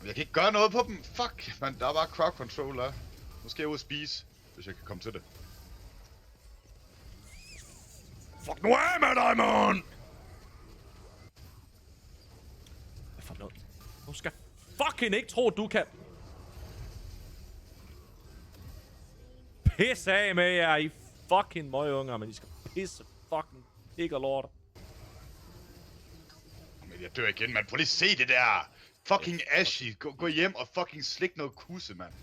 Jeg kan ikke gøre noget på dem. Fuck, man, der er bare crowd control der. Nu skal jeg ud og spise, hvis jeg kan komme til det. Fuck, nu af med dig, man! Hvad for noget? Du skal fucking ikke tro, du kan... Pisse af med jer, I fucking møgunger, men I skal pisse fucking ikke og lort. Men jeg dør igen, man. Prøv lige at se det der. Fucking Ashy. Gå hjem og fucking slik noget kusse, mand.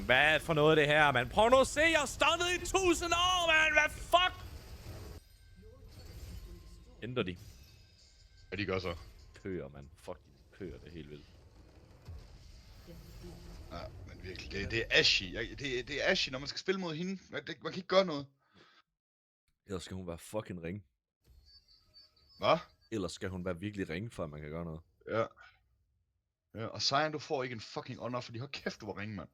Hvad for noget det her, mand? Prøv nu at se, jeg har stunnet i 1000 år, mand! Hvad fuck? Ændrer de? Hvad de gør så? Køer, mand. Fuck, de køer, det er helt vildt. Ja, men virkelig, det er Ashy. Det er Ashy, når man skal spille mod hende. Man kan ikke gøre noget. Ellers skal hun være fucking ring. Hvad? Ellers skal hun være virkelig ring, for at man kan gøre noget. Ja. Ja, og Sion, du får ikke en fucking honor, fordi hold kæft, du var ringe, mand.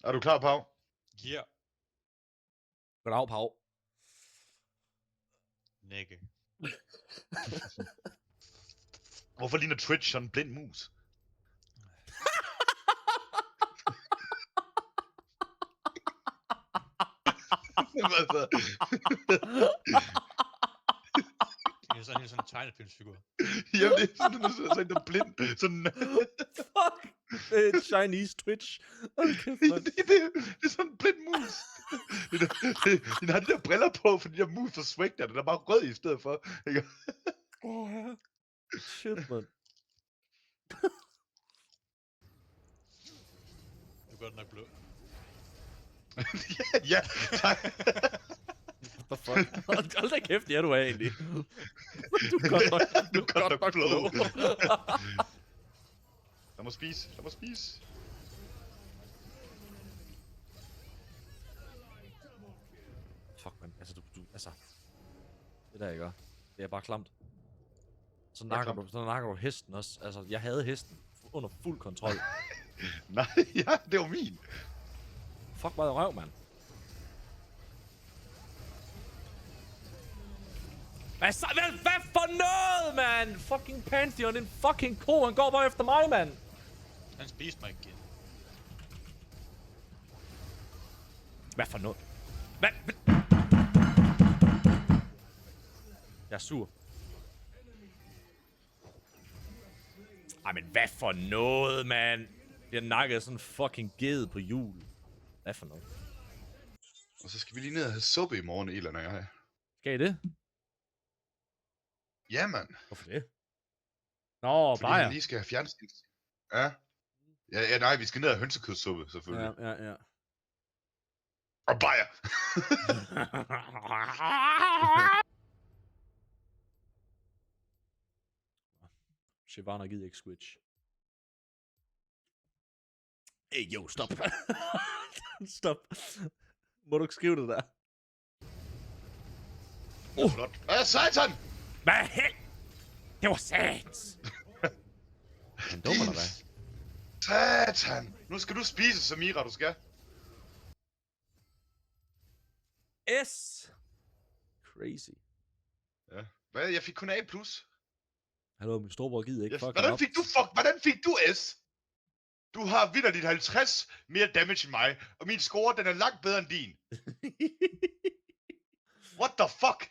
Er du klar, Pau? Ja. Goddag, Pau. Nække. Hvorfor ligner Twitch sådan en blind mus? Det er sådan en tegnefilmsfigur. Jamen, det er sådan en blind. Sådan... Fuck! Det er Chinese Twitch. Okay, det er sådan en blind mus. Den har de der briller på, fordi de der mus, der svægter. Den er bare rød i stedet for. ja. Shit, man. Du gør den nok blå. ja, tak. What the fuck? Hold da kæft, ja du er egentlig. Du er godt nok blå. Lad mig spise. Fuck, man. Altså, altså... Det der, jeg gør. Det er bare klamt. Så nakker du hesten også. Altså, jeg havde hesten under fuld kontrol. Nej, ja, det var min. Fuck, hvad røv, mand. Hvad for noget, mand? Fucking Pantheon, en fucking ko. Han går bare efter mig, mand. Han spiste mig igen. Hvad for noget? Hvad? Jeg er sur. Ej, men hvad for noget, mand? Jeg nakkede sådan fucking ged på jul. Hvad for noget? Og så skal vi lige ned og have suppe i morgen, Elon og jeg. Skal I det? Ja, mand. Hvorfor det? Nå, Fordi bare han lige skal have fjernsyn. Ja. Ja, nej, vi skal ned og have hønsekødssuppe, selvfølgelig. Ja. Og bajer! Shyvana gider ikke switch. Hey, jo, stop. Stop. Må du ikke skrive det der? Flot. Satan! Hvad hel? Det var satans. Han dum eller hvad? Satan! Nu skal du spise, Samira, du skal. S. Crazy. Ja. Hvad? Jeg fik kun A+. Hallo, min storebror gider ikke fucking Hvordan fik du S? Du har vitterligt 50 mere damage end mig, og min score, den er langt bedre end din. What the fuck?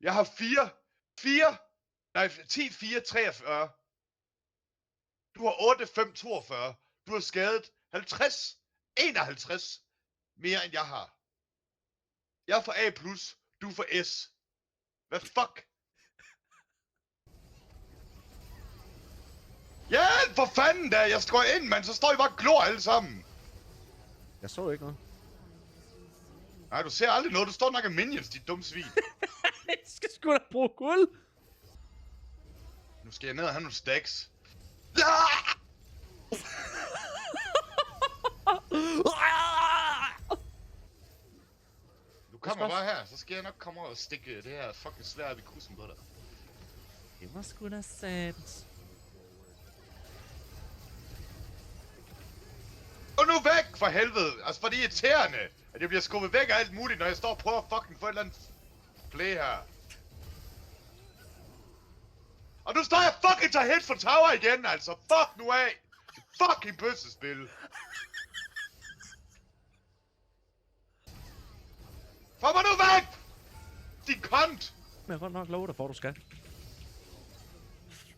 Jeg har 10, 4, 43. Du har 8, 5, 42. Du har skadet 50, 51 mere end jeg har. Jeg får A+, du får S. Hvad fuck? Ja, for fanden da! Jeg står ind, mand, så står I bare og glor alle sammen. Jeg så ikke noget. Nej, du ser aldrig noget. Du står nok af minions, dit dumme svin. Jeg skal sgu da bruge guld. Nu skal jeg ned og have nogle stacks. Du kommer bare her, så skal jeg nok komme over og stikke det her fucking svær op i kussen på dig. Det var sgu da sandt. Og nu væk, for helvede! Altså, for det er irriterende, at jeg bliver skubbet væk af alt muligt, når jeg står og prøver at fucking få et eller andet play her. Og nu står jeg fucking tager hit for tower igen, altså. Fuck nu af. Fucking bøssespil. Få mig nu væk! Din kont! Men jeg kan godt nok love dig for, du skal.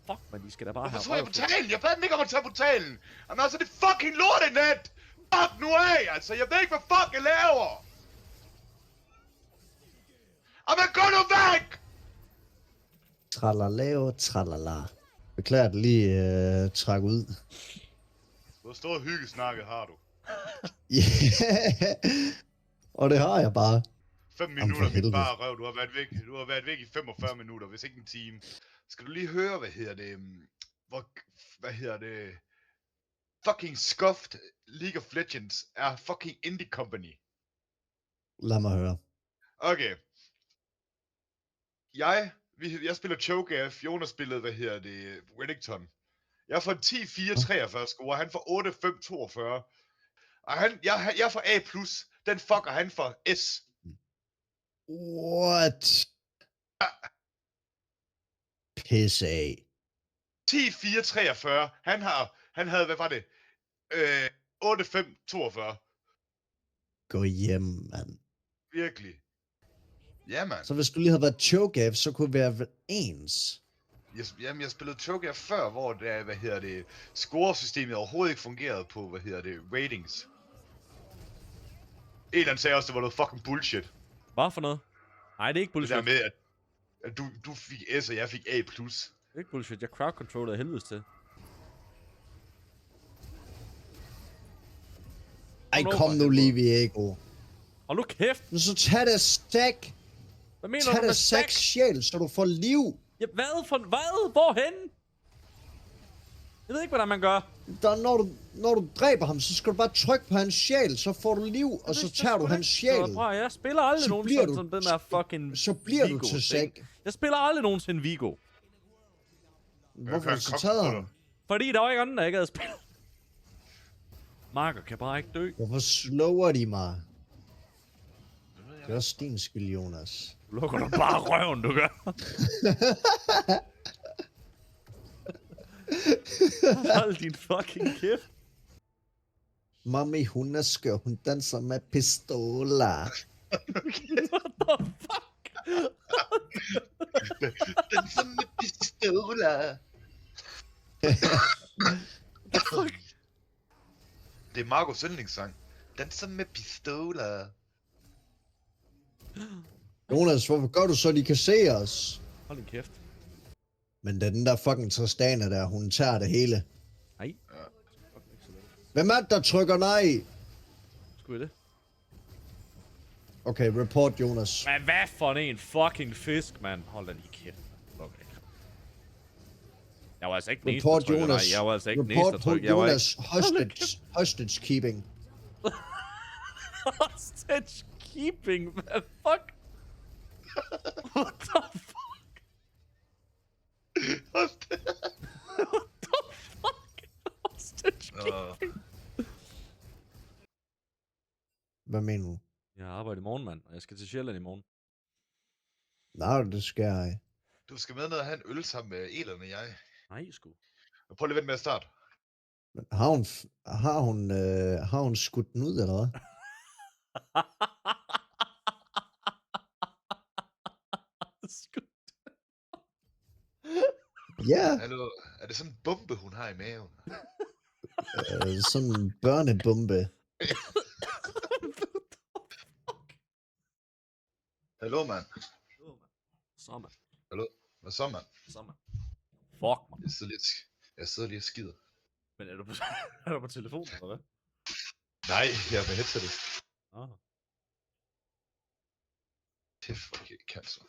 Fuck, men de skal da bare Hvorfor have tog jeg røv. portalen? Jeg bad den ikke om at tage portalen. Jamen altså, det fucking lortenet! Fuck nu af, altså. Jeg ved ikke, hvad fuck jeg laver. Jamen, gå nu væk! Tralalao, tralala. Beklager, at lige træk ud. Hvor stor hyggesnakke har du? Ja, og det har jeg bare. 5 Jamen, for minutter, min helvede. bare røv. Du har været væk i 45 minutter, hvis ikke en time. Skal du lige høre, hvad hedder det? Fucking scuffed League of Legends er fucking indie company. Lad mig høre. Okay. Jeg spiller Cho'Gath, Jonas spillede, Reddington. Jeg får 10-4-43 score, han får 8-5-42. Og jeg får A+, den fucker han for S. What? Pisse af. 10-4-43, han havde, hvad var det? 8-5-42. Gå hjem, mand. Virkelig. Ja, mand. Så hvis du lige havde været Cho'Gath, så kunne det være ens. Jeg spillede Cho'Gath før, hvor det, scoresystemet overhovedet ikke fungerede på, ratings. En eller anden sagde også, det var noget fucking bullshit. Hvad for noget? Nej, det er ikke Det bullshit. der med, at du fik S, og jeg fik A+. Det er ikke bullshit. Jeg crowd controller helvedes til. Ej, Kom nu, kom for nu, helvede. Liviego. Hold nu kæft! Men så tag det stack. Hvad mener Tag du med det stack? 6 sjæl, så du får liv. Ja, hvad for... Hvad? Hvorhen? Jeg ved ikke, hvordan man gør. Når du dræber ham, så skal du bare trykke på hans sjæl, så får du liv, og så tager du hans sjæl. Jeg spiller aldrig Så nogensinde bliver du- som den der fucking Så bliver du Vigo til ting. sæk. Jeg spiller aldrig nogensinde Vigo. Hvorfor har kan du så kokke taget på ham? dig. Fordi der var ikke andre, der ikke havde spillet. Marker kan bare ikke dø. Hvorfor slower de mig? Det er også din skyld, Jonas. Du lukker dig bare røven, du gør. Hold din fucking kæft. Mami, hun er skør. Hun danser med pistoler. What the fuck? Den som med pistoler. Det er Marcos yndlingssang. Den som med pistoler. Jonas, hvorfor gør du så, de kan se os? Hold din kæft. Men det er den der fucking Tristana der, hun tager det hele. Nej. Hvem er det, der trykker nej? Skulle det? Okay, report Jonas. Men hvad for en fucking fisk, mand? Hold da lige kæft. Okay. Jeg var altså ikke den eneste, der Report trykkede nej. Jonas. Jeg var altså ikke den eneste, der Report på trykkede. Jeg var Jonas. ikke... Hostage keeping. Hostage keeping? Hvad fuck? What the fuck? What the fuck? Hostage keeping? Hvad mener du? Jeg har arbejdet i morgen, mand. Og jeg skal til Sjælland i morgen. Nej, det skal jeg. Du skal med ned og have en øl sammen med Elon og jeg. Nej, sgu. Prøv lige at vente med at starte. Men har hun skudt den ud, eller hvad? Sgu. Ja, Hallo, er det sådan en bombe, hun har i maven? sådan en børnebombe. Hallo, mand. Så, mand. Hvad så, mand? Så, mand. Fuck, mand. Jeg sidder lige og skider. Men er du på, er du på telefonen, eller hvad? Nej, jeg er med headsetet. Ah. Kæft, okay, cancer.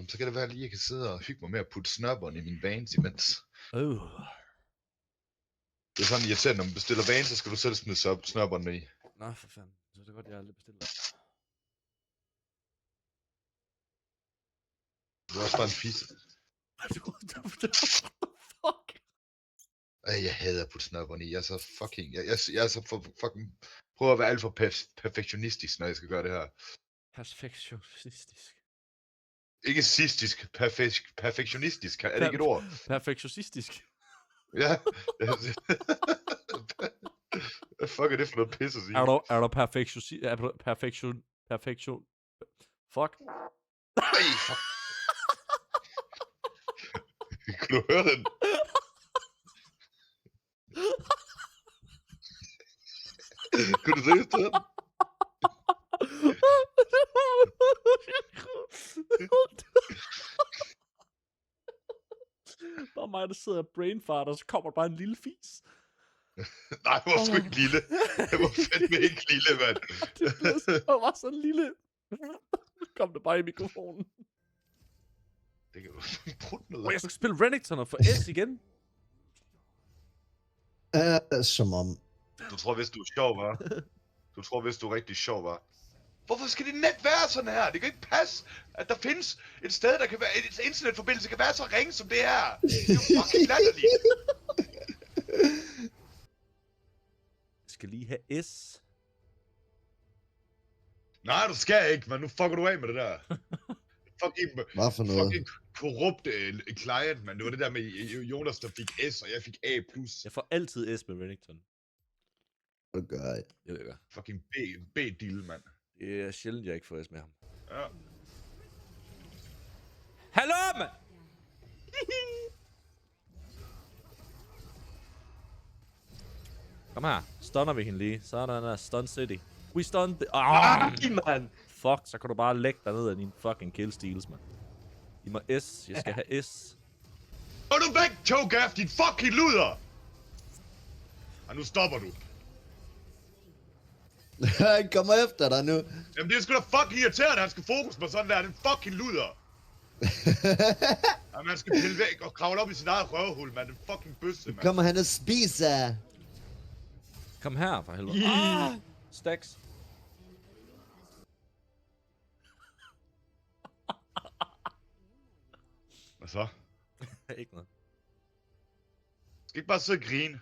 Så kan det være lige, at jeg kan sidde og hygge mig med at putte snørbånd i mine vans imens. Det er sådan irriterende, når man bestiller vans, så skal du selv smide snørbåndene i. Nå, for fanden. Så er det godt, jeg aldrig bestiller. Det er også bare en fisse. Fuck. Jeg hader at putte snørbånd i. Jeg er så fucking... Jeg er så fucking... Prøver at være alt for perfektionistisk, når jeg skal gøre det her. Perfektionistisk. Ikke sidistisk, perfektionistisk. Er det ikke et ord? Perfektionistisk. Ja. Hvad fuck er det for noget pis at sige? Er du perfektion... Fuck. Ej, fuck. Kunne du høre den? Kunne du seriøst høre den? Bare mig, der sidder og brainfart, og så kommer der bare en lille fis. Nej, det var sgu ikke lille. Det var fandme ikke lille, mand. Det var sådan en lille... Så kom det bare i mikrofonen. Det kan du bruge noget. Jeg skal spille Renekton og få S igen. Som om... Du tror, hvis du er sjov, var. Du tror, hvis du er rigtig sjov, var. Hvorfor skal det net være sådan her? Det kan ikke passe, at der findes et sted, der kan være... Et internetforbindelse kan være så ringe som det her. Det er jo fucking latterligt. Jeg skal lige have S. Nej, du skal ikke, men nu fucker du af med det der. Fucking, Hvad for noget? fucking korrupt client, man. Det var det der med Jonas, der fik S, og jeg fik A+. Jeg får altid S med Renekton. Det gør jeg. Det ved jeg godt. Fucking B-deal, mand. Det er sjældent, jeg ikke får S med ham. Ja. Hallo, mand! Kom her. Stunner vi hende lige. Sådan der. Stun City. We stun the... man! Fuck, så kan du bare lægge dig ned af din fucking killsteals, man. I må S. Jeg skal have S. Gå du væk, Cho'Gath, din fucking luder! Og nu stopper du. Han kommer efter dig nu. Jamen det er sgu da fucking irriterende, at han skal fokus på sådan der. Den fucking luder. Jamen han skal pille væk og kravle op i sit eget røvhul, mand. Den fucking bøsse, mand. Kommer han og spiser. Kom her, for helvede. Stacks. Hvad så? Ikke noget. Skal ikke bare sidde og grine?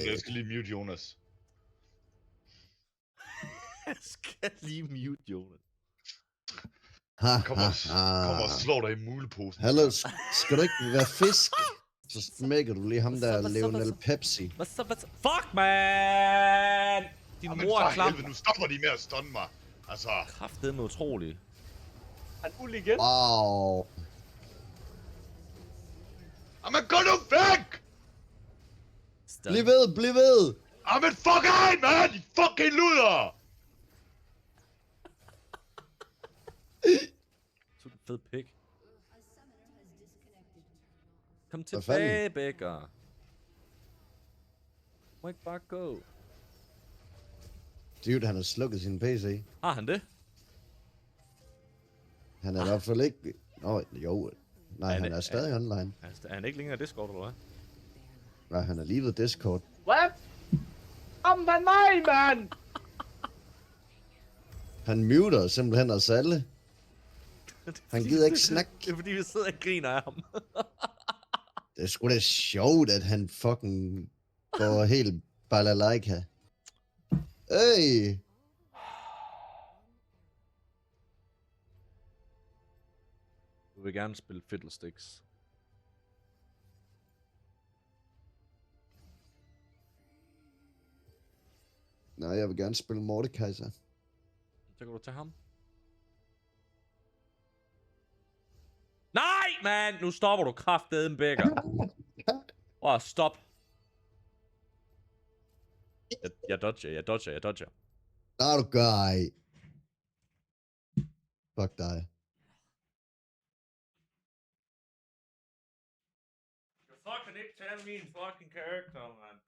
Jeg skal lige mute Jonas. Jeg skal lige mute Jonas. Kom og slå dig i muleposen. Hallo, skal du ikke være fisk? Så smækker du lige ham der, Lionel Pepsi. Hvad så? Fuck, man! Din Jamen mor er for klam. helvede, nu stopper de med at stunne mig. Altså... Kraftedeme utrolig. Han uld igen. Wow. Jamen gå nu væk! Bliv ved, bliv ved! Jamen fuck af, man! De fucking luder! Så en fed pik. Kom Hvad tilbage, Becker. Må ikke bare gå. Dude, han har slukket sin PC. Har han det? Han er i hvert fald ikke... Nå, jo. Nej, Er han det- er stadig online. Er han ikke længere i Discord, eller hvad? Nej, han er lige ved Discord. Hvad? Omvand mig, mand! Han muter simpelthen os alle. Han gider ikke snakke. Det er fordi, vi sidder og griner af ham. Det er sgu da sjovt, at han fucking går helt balalaika. Hey! Du vil gerne spille Fiddlesticks. Nej, jeg vil gerne spille Mordekaiser. Så kan du tage ham. Nej, man! Nu stopper du kraftedeme, Becker. Stop. Jeg dodger. Nej, du gør ej. Fuck dig. Du fucking ikke tage min fucking karakter, man.